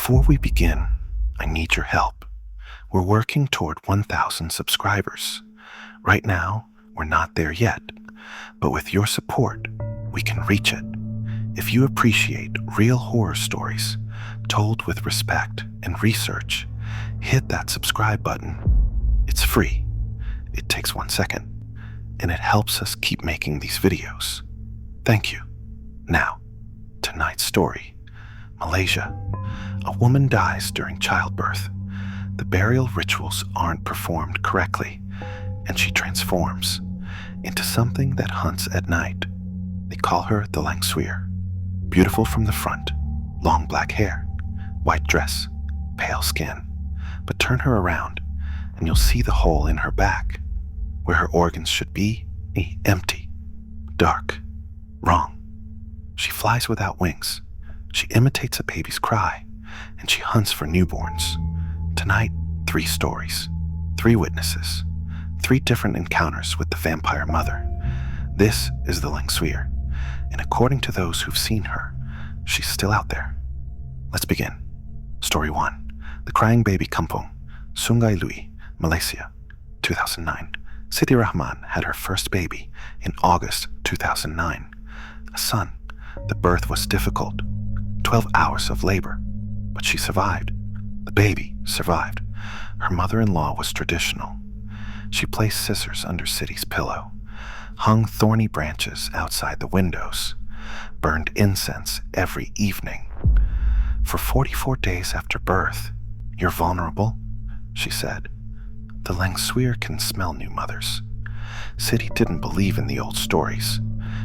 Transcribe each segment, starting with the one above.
Before we begin, I need your help. We're working toward 1,000 subscribers. Right now, we're not there yet, but with your support, we can reach it. If you appreciate real horror stories told with respect and research, hit that subscribe button. It's free. It takes 1 second, and it helps us keep making these videos. Thank you. Now, tonight's story. Malaysia. A woman dies during childbirth. The burial rituals aren't performed correctly, and she transforms into something that hunts at night. They call her the Langsuir. Beautiful from the front, long black hair, white dress, pale skin. But turn her around, and you'll see the hole in her back, where her organs should be, empty, dark, wrong. She flies without wings. She imitates a baby's cry, and she hunts for newborns. Tonight, 3 stories, 3 witnesses, 3 different encounters with the vampire mother. This is the Langsuir, and according to those who've seen her, she's still out there. Let's begin. Story 1. The Crying Baby Kampung, Sungai Lui, Malaysia, 2009. Siti Rahman had her first baby in August 2009. A son. The birth was difficult. 12 hours of labor, but she survived. The baby survived. Her mother-in-law was traditional. She placed scissors under Siti's pillow, hung thorny branches outside the windows, burned incense every evening. For 44 days after birth, "You're vulnerable," she said. The Langsuir can smell new mothers. Siti didn't believe in the old stories.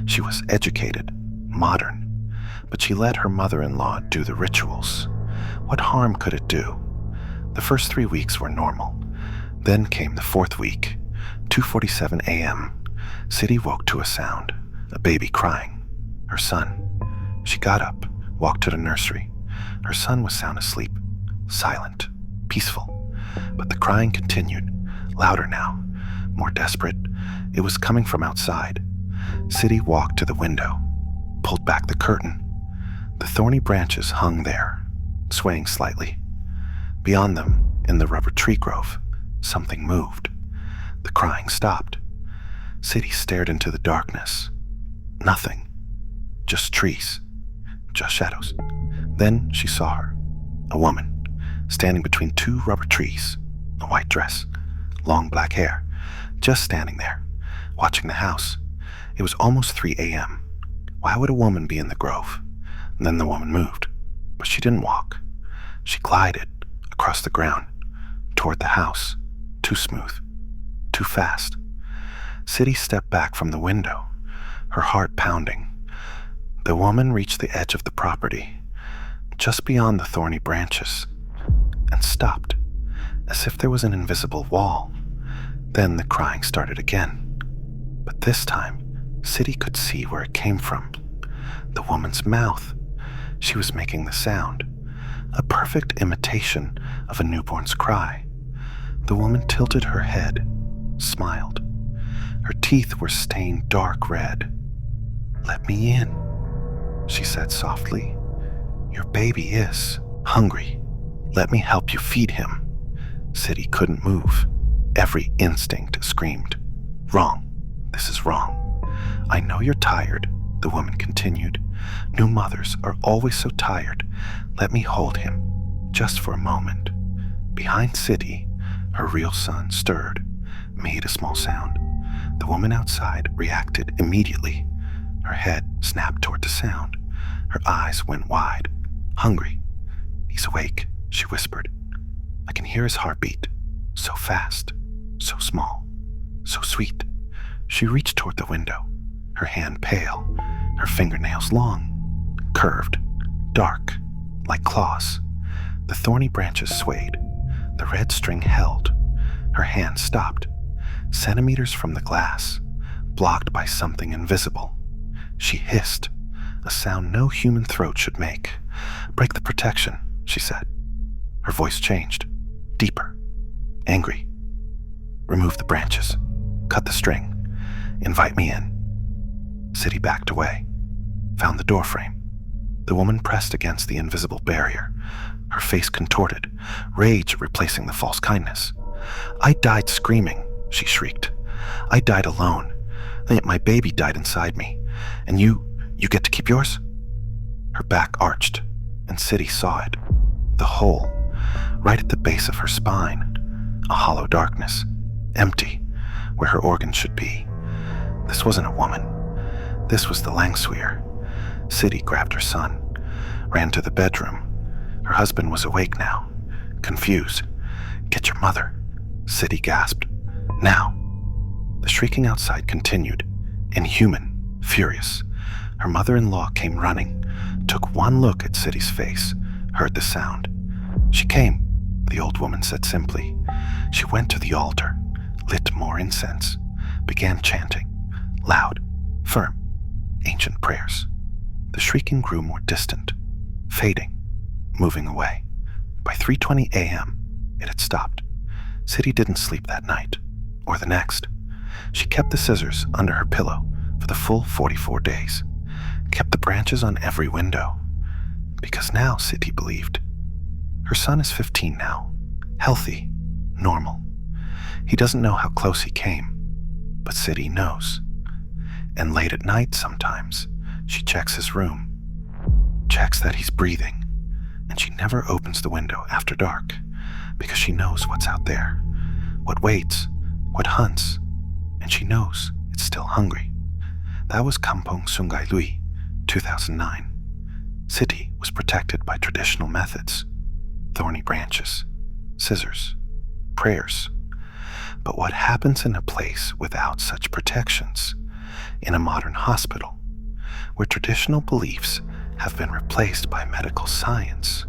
She was educated, modern, but she let her mother-in-law do the rituals. What harm could it do? The first 3 weeks were normal. Then came the 4th week, 2:47 a.m. Siti woke to a sound, a baby crying. Her son. She got up, walked to the nursery. Her son was sound asleep, silent, peaceful. But the crying continued, louder now, more desperate. It was coming from outside. Siti walked to the window, pulled back the curtain. The thorny branches hung there, swaying slightly. Beyond them, in the rubber tree grove, something moved. The crying stopped. Siti stared into the darkness. Nothing. Just trees. Just shadows. Then she saw her. A woman, standing between 2 rubber trees. A white dress. Long black hair. Just standing there, watching the house. It was almost 3 a.m. Why would a woman be in the grove? And then the woman moved, but she didn't walk. She glided across the ground, toward the house. Too smooth, too fast. Siti stepped back from the window, her heart pounding. The woman reached the edge of the property, just beyond the thorny branches, and stopped, as if there was an invisible wall. Then the crying started again. But this time, Siti could see where it came from. The woman's mouth. She was making the sound, a perfect imitation of a newborn's cry. The woman tilted her head, smiled. Her teeth were stained dark red. "Let me in," she said softly. "Your baby is hungry. Let me help you feed him." Siti couldn't move. Every instinct screamed, "Wrong. This is wrong." "I know you're tired," the woman continued. "New mothers are always so tired. Let me hold him, just for a moment." Behind Siti, her real son stirred, made a small sound. The woman outside reacted immediately. Her head snapped toward the sound. Her eyes went wide. "Hungry. He's awake," she whispered. "I can hear his heartbeat. So fast, so small, so sweet." She reached toward the window, her hand pale, her fingernails long, curved, dark, like claws. The thorny branches swayed. The red string held. Her hand stopped, centimeters from the glass, blocked by something invisible. She hissed, a sound no human throat should make. "Break the protection," she said. Her voice changed, deeper, angry. "Remove the branches. Cut the string. Invite me in." Siti backed away, found the doorframe, The woman pressed against the invisible barrier, her face contorted, rage replacing the false kindness. "I died screaming," she shrieked. "I died alone, and yet my baby died inside me. And you get to keep yours?" Her back arched, and City saw it. The hole, right at the base of her spine. A hollow darkness, empty, where her organs should be. This wasn't a woman. This was the Langsuir. City grabbed her son, ran to the bedroom. Her husband was awake now, confused. "Get your mother," City gasped. "Now." The shrieking outside continued, inhuman, furious. Her mother-in-law came running, took one look at City's face, heard the sound. "She came," the old woman said simply. She went to the altar, lit more incense, began chanting, loud, firm, ancient prayers. The shrieking grew more distant, fading, moving away. By 3:20 a.m., it had stopped. City didn't sleep that night, or the next. She kept the scissors under her pillow for the full 44 days, kept the branches on every window. Because now, City believed, her son is 15 now, healthy, normal. He doesn't know how close he came, but City knows. And late at night sometimes, she checks his room, checks that he's breathing, and she never opens the window after dark because she knows what's out there, what waits, what hunts, and she knows it's still hungry. That was Kampong Sungai Lui, 2009. City was protected by traditional methods, thorny branches, scissors, prayers. But what happens in a place without such protections, in a modern hospital, where traditional beliefs have been replaced by medical science?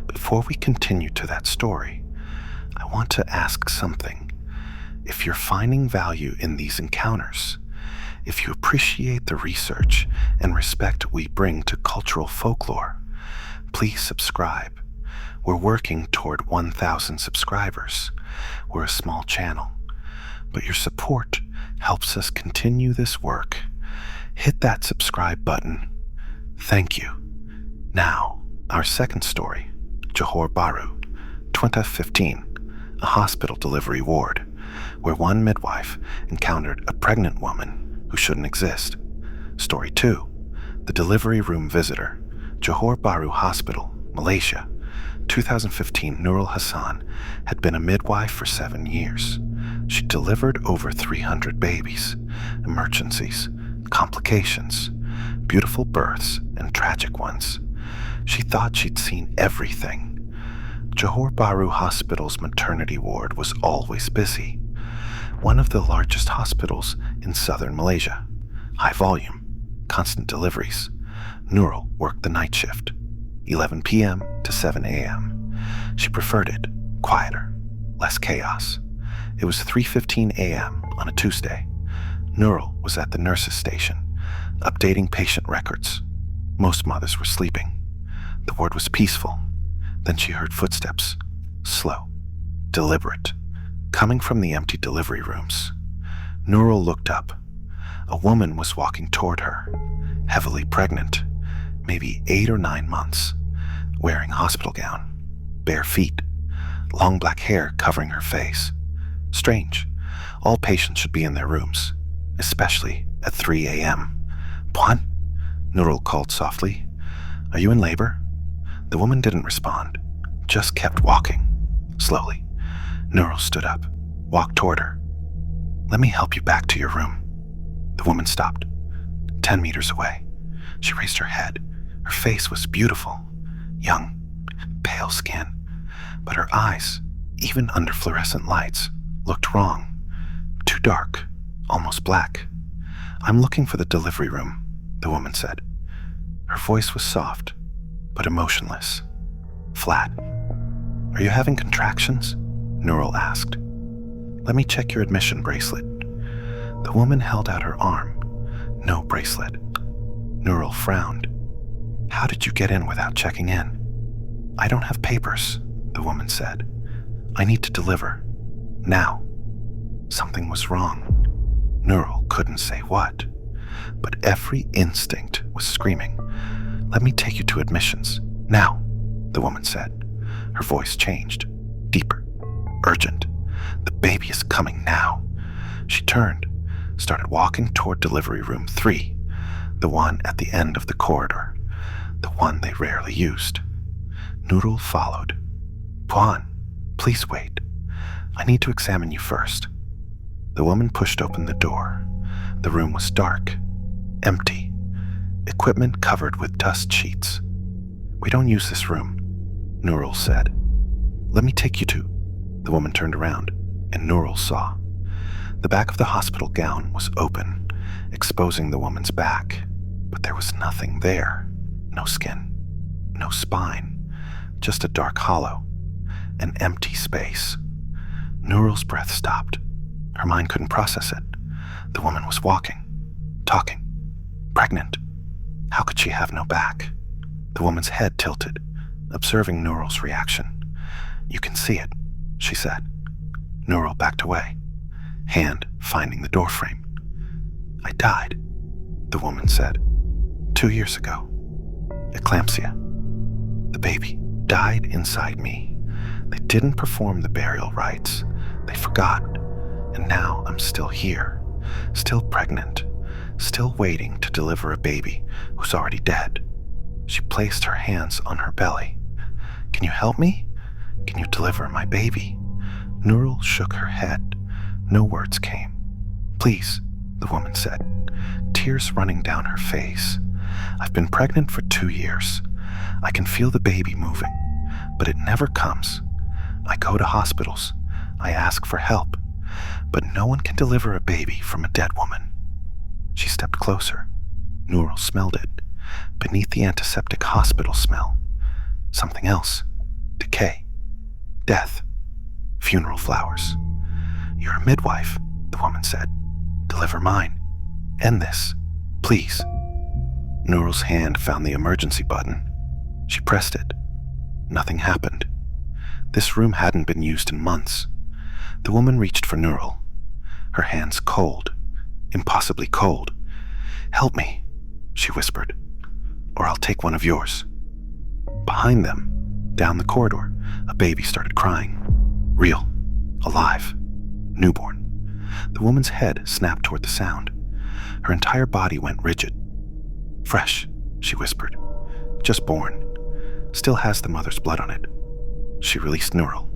Before we continue to that story, I want to ask something. If you're finding value in these encounters, if you appreciate the research and respect we bring to cultural folklore, please subscribe. We're working toward 1,000 subscribers. We're a small channel, but your support helps us continue this work. Hit that subscribe button. Thank you. Now, our second story, Johor Bahru, 2015, a hospital delivery ward, where one midwife encountered a pregnant woman who shouldn't exist. Story 2, the delivery room visitor, Johor Bahru Hospital, Malaysia, 2015. Nurul Hassan had been a midwife for 7 years. She delivered over 300 babies, emergencies, complications, beautiful births, and tragic ones. She thought she'd seen everything. Johor Bahru Hospital's maternity ward was always busy. One of the largest hospitals in southern Malaysia. High volume, constant deliveries. Nurul worked the night shift, 11 p.m. to 7 a.m. She preferred it, quieter, less chaos. It was 3:15 a.m. on a Tuesday. Nurul was at the nurse's station, updating patient records. Most mothers were sleeping. The ward was peaceful. Then she heard footsteps, slow, deliberate, coming from the empty delivery rooms. Nurul looked up. A woman was walking toward her, heavily pregnant, maybe 8 or 9 months, wearing a hospital gown, bare feet, long black hair covering her face. Strange. All patients should be in their rooms, especially at 3 a.m. "Puan?" Nurul called softly. "Are you in labor?" The woman didn't respond, just kept walking, slowly. Nurul stood up, walked toward her. "Let me help you back to your room." The woman stopped, 10 meters away. She raised her head. Her face was beautiful, young, pale skin, but her eyes, even under fluorescent lights, looked wrong, too dark, almost black. "I'm looking for the delivery room," the woman said. Her voice was soft, but emotionless, flat. "Are you having contractions?" Nurul asked. "Let me check your admission bracelet." The woman held out her arm. No bracelet. Nurul frowned. "How did you get in without checking in?" "I don't have papers," the woman said. "I need to deliver. Now." Something was wrong. Nurul couldn't say what, but every instinct was screaming, Let me take you to admissions. Now, the woman said. Her voice changed, deeper, urgent. The baby is coming now. She turned, started walking toward delivery room 3, the one at the end of the corridor, the one they rarely used. Nurul followed. Puan, please wait. I need to examine you first. The woman pushed open the door. The room was dark, empty, equipment covered with dust sheets. We don't use this room, Nurul said. Let me take you to. The woman turned around, and Nurul saw. The back of the hospital gown was open, exposing the woman's back, but there was nothing there. No skin, no spine, just a dark hollow, an empty space. Nurul's breath stopped. Her mind couldn't process it. The woman was walking, talking, pregnant. How could she have no back? The woman's head tilted, observing Nurul's reaction. You can see it, she said. Nurul backed away, hand finding the doorframe. I died, the woman said. 2 years ago. Eclampsia. The baby died inside me. They didn't perform the burial rites. They forgot. And now I'm still here, still pregnant, still waiting to deliver a baby who's already dead. She placed her hands on her belly. Can you help me? Can you deliver my baby? Nurul shook her head. No words came. Please, the woman said, tears running down her face. I've been pregnant for 2 years. I can feel the baby moving, but it never comes. I go to hospitals. I ask for help, but no one can deliver a baby from a dead woman. She stepped closer. Nurul smelled it, beneath the antiseptic hospital smell. Something else. Decay. Death. Funeral flowers. You're a midwife, the woman said. Deliver mine. End this, please. Nurul's hand found the emergency button. She pressed it. Nothing happened. This room hadn't been used in months. The woman reached for Nurul, her hands cold, impossibly cold. Help me, she whispered, or I'll take one of yours. Behind them, down the corridor, a baby started crying. Real, alive, newborn. The woman's head snapped toward the sound. Her entire body went rigid. Fresh, she whispered. Just born. Still has the mother's blood on it. She released Nurul,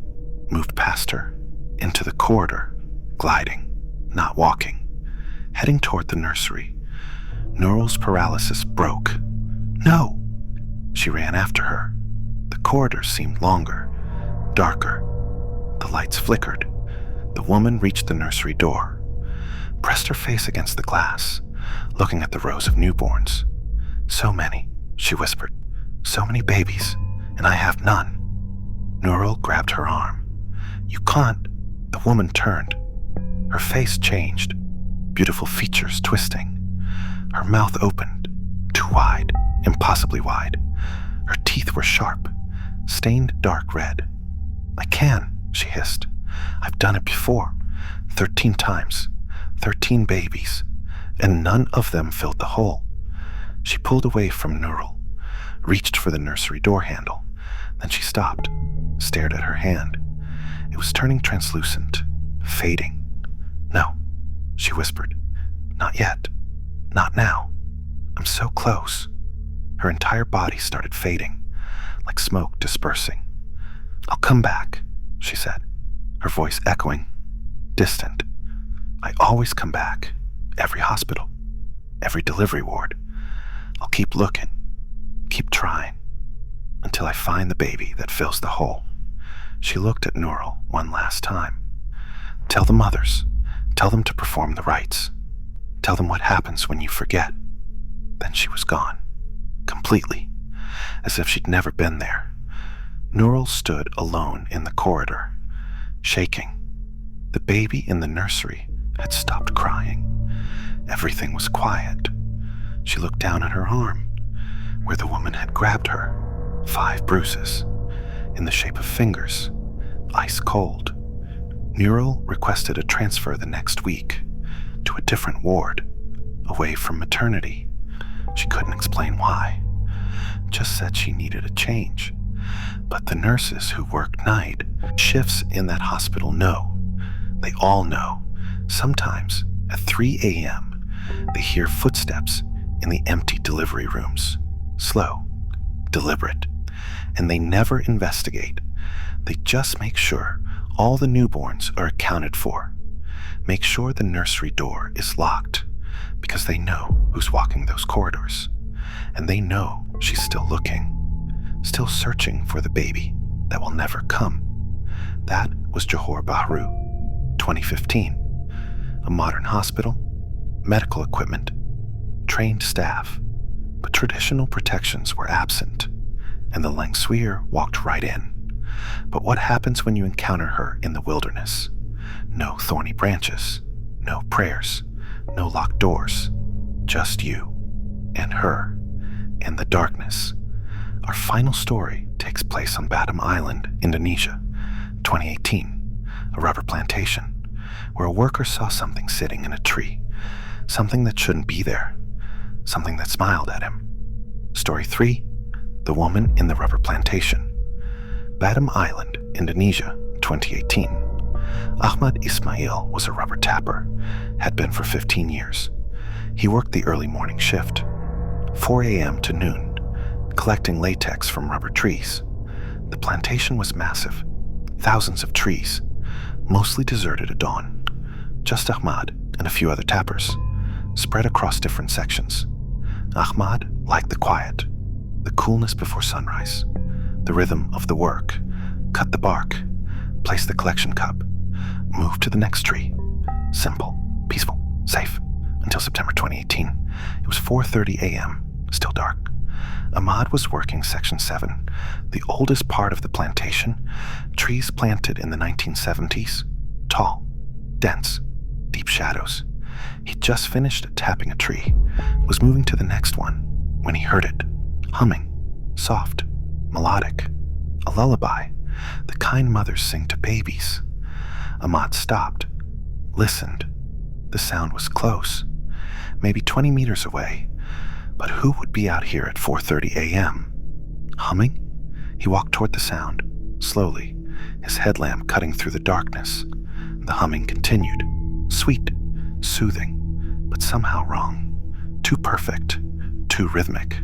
moved past her, into the corridor, gliding, not walking, heading toward the nursery. Nurul's paralysis broke. No! She ran after her. The corridor seemed longer, darker. The lights flickered. The woman reached the nursery door, pressed her face against the glass, looking at the rows of newborns. So many, she whispered. So many babies, and I have none. Nurul grabbed her arm. You can't. The woman turned. Her face changed, beautiful features twisting. Her mouth opened, too wide, impossibly wide. Her teeth were sharp, stained dark red. I can, she hissed. I've done it before, 13 times, 13 babies, and none of them filled the hole. She pulled away from Nurul, reached for the nursery door handle. Then she stopped, stared at her hand. It was turning translucent, fading. No, she whispered. Not yet. Not now. I'm so close. Her entire body started fading, like smoke dispersing. I'll come back, she said, her voice echoing, distant. I always come back, every hospital, every delivery ward. I'll keep looking, keep trying, until I find the baby that fills the hole. She looked at Nurul one last time. Tell the mothers, tell them to perform the rites. Tell them what happens when you forget. Then she was gone, completely, as if she'd never been there. Nurul stood alone in the corridor, shaking. The baby in the nursery had stopped crying. Everything was quiet. She looked down at her arm, where the woman had grabbed her. 5 bruises, in the shape of fingers, ice cold. Nurul requested a transfer the next week, to a different ward, away from maternity. She couldn't explain why. said she needed a change, but the nurses who work night shifts in that hospital know. They all know. Sometimes at 3 a.m., they hear footsteps in the empty delivery rooms. Slow, deliberate, and they never investigate. They just make sure all the newborns are accounted for. Make sure the nursery door is locked, because they know who's walking those corridors. And they know she's still looking, still searching for the baby that will never come. That was Johor Bahru, 2015. A modern hospital, medical equipment, trained staff, but traditional protections were absent, and the Langsuir walked right in. But what happens when you encounter her in the wilderness? No thorny branches, no prayers, no locked doors, just you and her and the darkness. Our final story takes place on Batam Island, Indonesia, 2018, a rubber plantation, where a worker saw something sitting in a tree, something that shouldn't be there, something that smiled at him. Story 3, The Woman in the Rubber Plantation. Batam Island, Indonesia, 2018. Ahmad Ismail was a rubber tapper, had been for 15 years. He worked the early morning shift, 4 a.m. to noon, collecting latex from rubber trees. The plantation was massive, thousands of trees, mostly deserted at dawn. Just Ahmad and a few other tappers, spread across different sections. Ahmad liked the quiet, the coolness before sunrise, the rhythm of the work. Cut the bark, place the collection cup, move to the next tree. Simple, peaceful, safe. Until September 2018. It was 4:30 a.m., still dark. Ahmad was working Section 7, the oldest part of the plantation, trees planted in the 1970s, tall, dense, deep shadows. He'd just finished tapping a tree, was moving to the next one, when he heard it, humming, soft, melodic, a lullaby, the kind mothers sing to babies. Ahmad stopped, listened. The sound was close, maybe 20 meters away, but who would be out here at 4:30 a.m.? Humming? He walked toward the sound, slowly, his headlamp cutting through the darkness. The humming continued, sweet, soothing, but somehow wrong, too perfect, too rhythmic.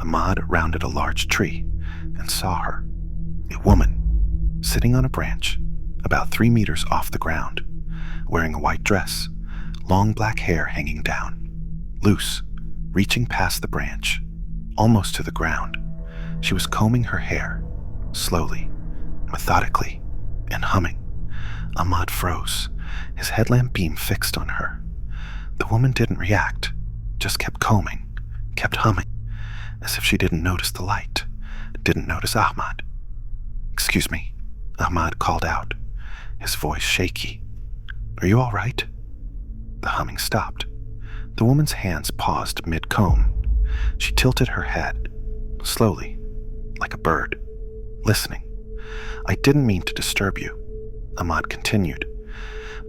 Ahmad rounded a large tree and saw her, a woman, sitting on a branch, about 3 meters off the ground, wearing a white dress, long black hair hanging down, loose, reaching past the branch, almost to the ground. She was combing her hair, slowly, methodically, and humming. Ahmad froze, his headlamp beam fixed on her. The woman didn't react, just kept combing, kept humming, as if she didn't notice the light, didn't notice Ahmad. "Excuse me," Ahmad called out, his voice shaky. "Are you all right?" The humming stopped. The woman's hands paused mid-comb. She tilted her head, slowly, like a bird, listening. "I didn't mean to disturb you," Ahmad continued,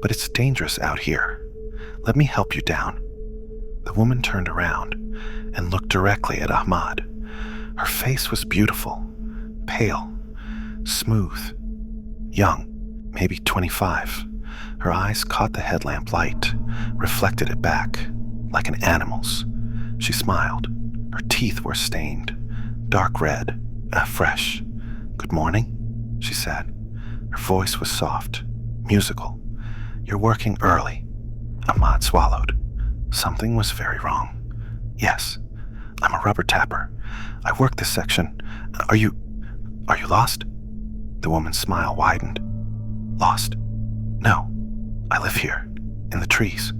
"but it's dangerous out here. Let me help you down." The woman turned around and looked directly at Ahmad. Her face was beautiful, pale, smooth, young, maybe 25. Her eyes caught the headlamp light, reflected it back, like an animal's. She smiled. Her teeth were stained, dark red, fresh. "Good morning," she said. Her voice was soft, musical. "You're working early." Ahmad swallowed. Something was very wrong. "Yes, I'm a rubber tapper. I work this section. Are you lost?" The woman's smile widened. "Lost? No, I live here, in the trees.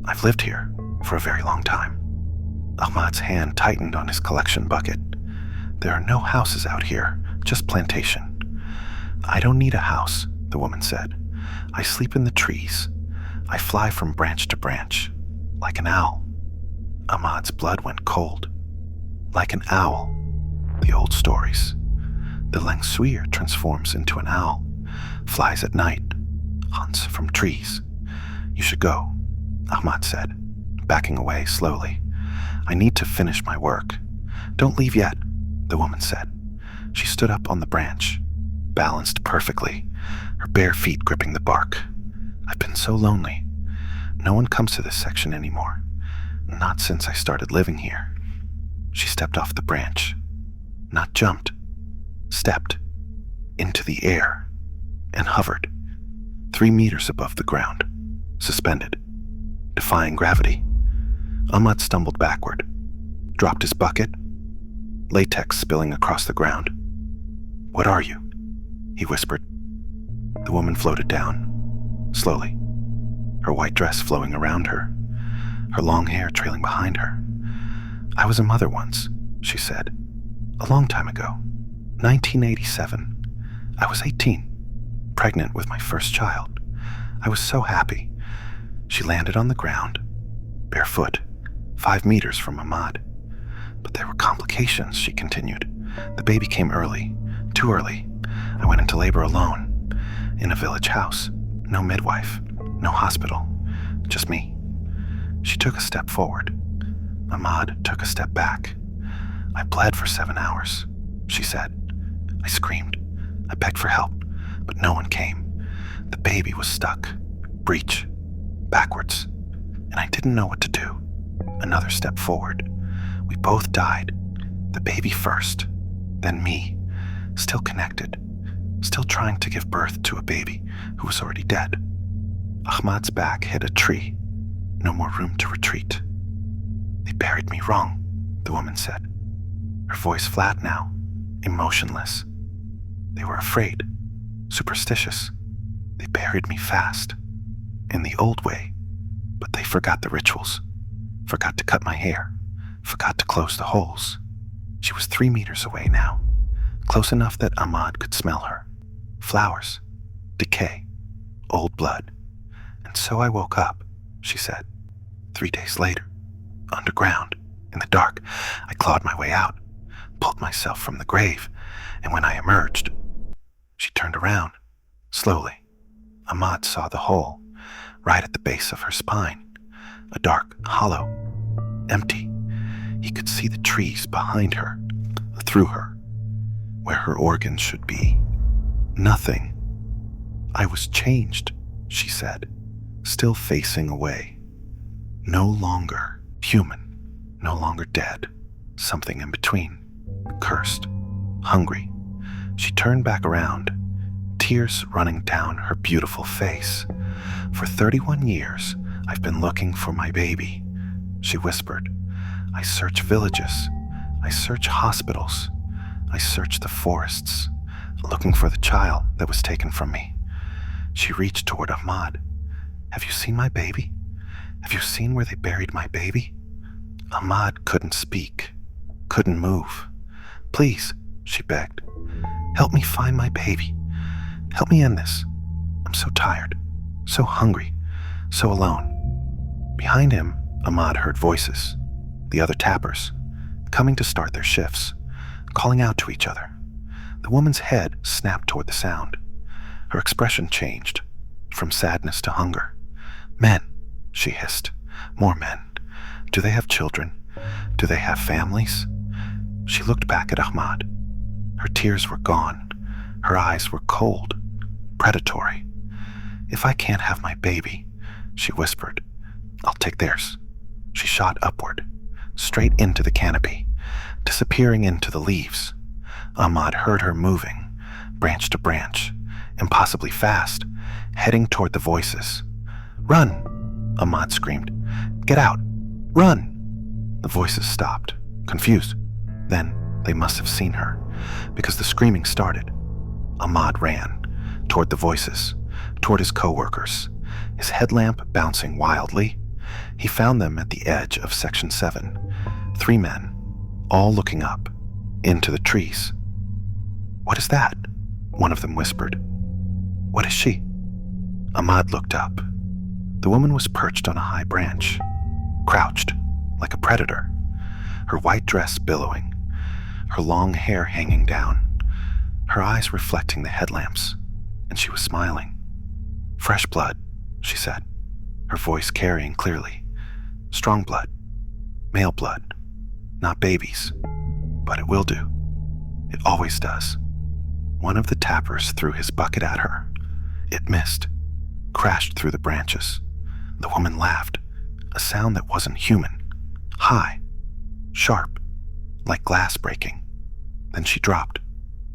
I've lived here for a very long time." Ahmad's hand tightened on his collection bucket. "There are no houses out here, just plantation." "I don't need a house," the woman said. "I sleep in the trees. I fly from branch to branch, like an owl." Ahmad's blood went cold. Like an owl. The old stories. The Langsuir transforms into an owl, flies at night, hunts from trees. "You should go," Ahmad said, backing away slowly. "I need to finish my work." "Don't leave yet," the woman said. She stood up on the branch, balanced perfectly, her bare feet gripping the bark. I've been so lonely. No one comes to this section anymore. Not since I started living here. She stepped off the branch. Not jumped. Stepped. Into the air. And hovered. 3 meters above the ground. Suspended. Defying gravity. Ahmad stumbled backward. Dropped his bucket. Latex spilling across the ground. "What are you?" he whispered. The woman floated down. Slowly. Her white dress flowing around her. Her long hair trailing behind her. "I was a mother once," she said. "A long time ago. 1987. I was 18. Pregnant with my first child. I was so happy." She landed on the ground, barefoot, 5 meters from Ahmad. "But there were complications," she continued. "The baby came early. Too early. I went into labor alone. In a village house. No midwife. No hospital. Just me." She took a step forward. Ahmad took a step back. "I bled for 7 hours," she said. "I screamed. I begged for help, but no one came. The baby was stuck. Breech. Backwards. And I didn't know what to do. Another step forward. We both died. The baby first. Then me. Still connected. Still trying to give birth to a baby who was already dead." Ahmad's back hit a tree. No more room to retreat. "They buried me wrong," the woman said. Her voice flat now, emotionless. "They were afraid. Superstitious. They buried me fast. In the old way. But they forgot the rituals. Forgot to cut my hair. Forgot to close the holes." She was 3 meters away now. Close enough that Ahmad could smell her. Flowers. Decay. Old blood. "And so I woke up," she said. 3 days later. Underground. In the dark. I clawed my way out. Pulled myself from the grave. And when I emerged..." She turned around. Slowly. Ahmad saw the hole. Right at the base of her spine. A dark hollow. Empty. He could see the trees behind her. Through her. Where her organs should be. Nothing. "I was changed," she said, still facing away. No longer human. No longer dead. Something in between. Cursed. Hungry. She turned back around. Tears running down her beautiful face. "For 31 years, I've been looking for my baby," she whispered. "I search villages. I search hospitals. I search the forests, looking for the child that was taken from me." She reached toward Ahmad. "Have you seen my baby? Have you seen where they buried my baby?" Ahmad couldn't speak, couldn't move. "Please," she begged. "Help me find my baby. Help me end this. I'm so tired, so hungry, so alone." Behind him, Ahmad heard voices, the other tappers, coming to start their shifts, calling out to each other. The woman's head snapped toward the sound. Her expression changed, from sadness to hunger. "Men," she hissed. "More men. Do they have children? Do they have families?" She looked back at Ahmad. Her tears were gone. Her eyes were cold, predatory. "If I can't have my baby," she whispered, "I'll take theirs." She shot upward, straight into the canopy, disappearing into the leaves. Ahmad heard her moving, branch to branch, impossibly fast, heading toward the voices. "Run!" Ahmad screamed. "Get out! Run!" The voices stopped, confused. Then they must have seen her, because the screaming started. Ahmad ran, toward the voices, toward his co-workers, his headlamp bouncing wildly. He found them at the edge of Section 7, 3 men, all looking up, into the trees. "What is that?" one of them whispered. "What is she?" Ahmad looked up. The woman was perched on a high branch, crouched, like a predator, her white dress billowing, her long hair hanging down, her eyes reflecting the headlamps, and she was smiling. "Fresh blood," she said, her voice carrying clearly. "Strong blood. Male blood. Not babies. But it will do." It always does. One of the tappers threw his bucket at her. It missed, crashed through the branches. The woman laughed, a sound that wasn't human, high, sharp, like glass breaking. Then she dropped,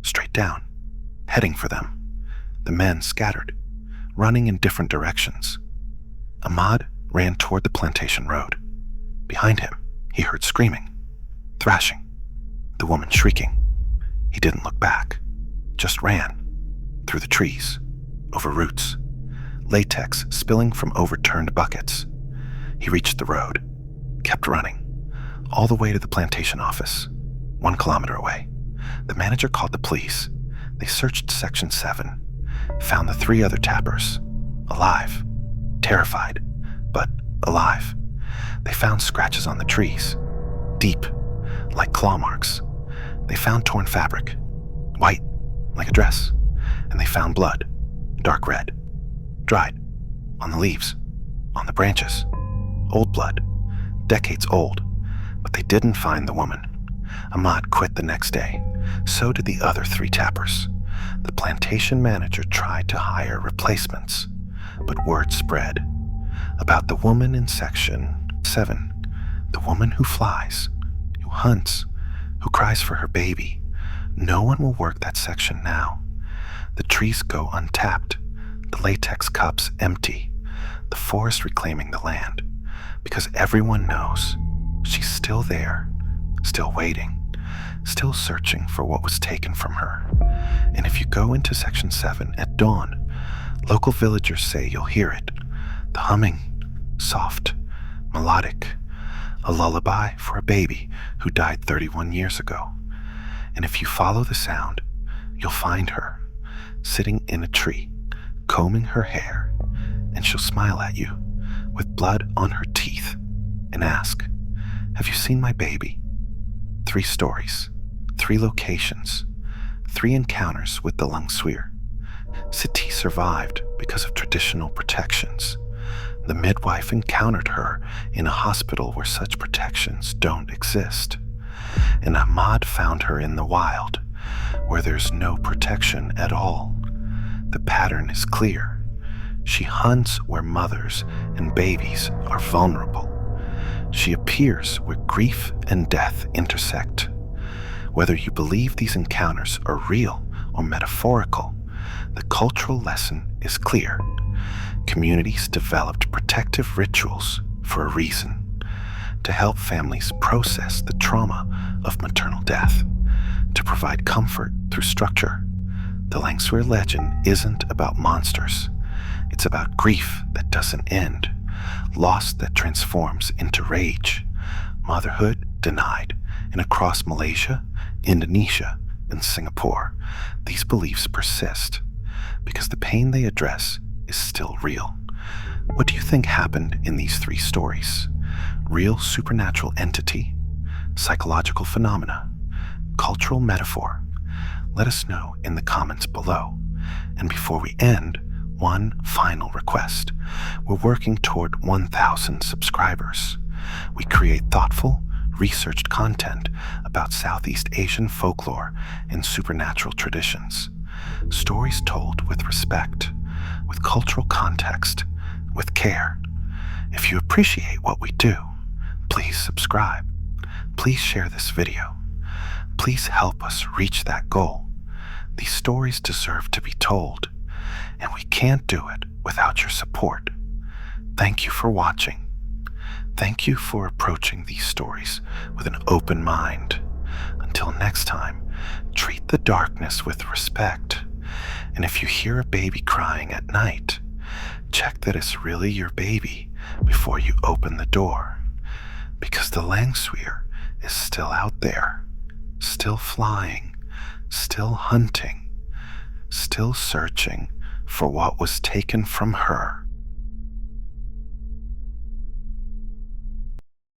straight down, heading for them. The men scattered, running in different directions. Ahmad ran toward the plantation road. Behind him, he heard screaming, thrashing, the woman shrieking. He didn't look back, just ran, through the trees, over roots, latex spilling from overturned buckets. He reached the road, kept running, all the way to the plantation office, 1 kilometer away. The manager called the police. They searched Section 7, found the 3 other tappers, alive, terrified, but alive. They found scratches on the trees, deep, like claw marks. They found torn fabric, white, like a dress, and they found blood, dark red, dried, on the leaves, on the branches, old blood, decades old, but they didn't find the woman. Ahmad quit the next day. So did the other 3 tappers. The plantation manager tried to hire replacements, but word spread about the woman in Section 7, the woman who flies, who hunts, who cries for her baby. No one will work that section now. The trees go untapped, the latex cups empty, the forest reclaiming the land, because everyone knows she's still there, still waiting, still searching for what was taken from her. And if you go into Section 7 at dawn, local villagers say you'll hear it, the humming, soft, melodic, a lullaby for a baby who died 31 years ago. And if you follow the sound, you'll find her, sitting in a tree, combing her hair, and she'll smile at you, with blood on her teeth, and ask, "Have you seen my baby?" 3 stories, 3 locations, 3 encounters with the Langsuir. Siti survived because of traditional protections. The midwife encountered her in a hospital where such protections don't exist. And Ahmad found her in the wild, where there's no protection at all. The pattern is clear. She hunts where mothers and babies are vulnerable. She appears where grief and death intersect. Whether you believe these encounters are real or metaphorical, the cultural lesson is clear. Communities developed protective rituals for a reason: to help families process the trauma of maternal death, to provide comfort through structure. The Langsuir legend isn't about monsters. It's about grief that doesn't end, loss that transforms into rage, motherhood denied, and across Malaysia, Indonesia, and Singapore, these beliefs persist because the pain they address is still real. What do you think happened in these 3 stories? Real supernatural entity? Psychological phenomena? Cultural metaphor? Let us know in the comments below. And before we end, one final request. We're working toward 1,000 subscribers. We create thoughtful, researched content about Southeast Asian folklore and supernatural traditions. Stories told with respect, with cultural context, with care. If you appreciate what we do, please subscribe. Please share this video. Please help us reach that goal. These stories deserve to be told, and we can't do it without your support. Thank you for watching. Thank you for approaching these stories with an open mind. Until next time, treat the darkness with respect. And if you hear a baby crying at night, check that it's really your baby before you open the door. Because the Langsuir is still out there, still flying, still hunting, still searching for what was taken from her.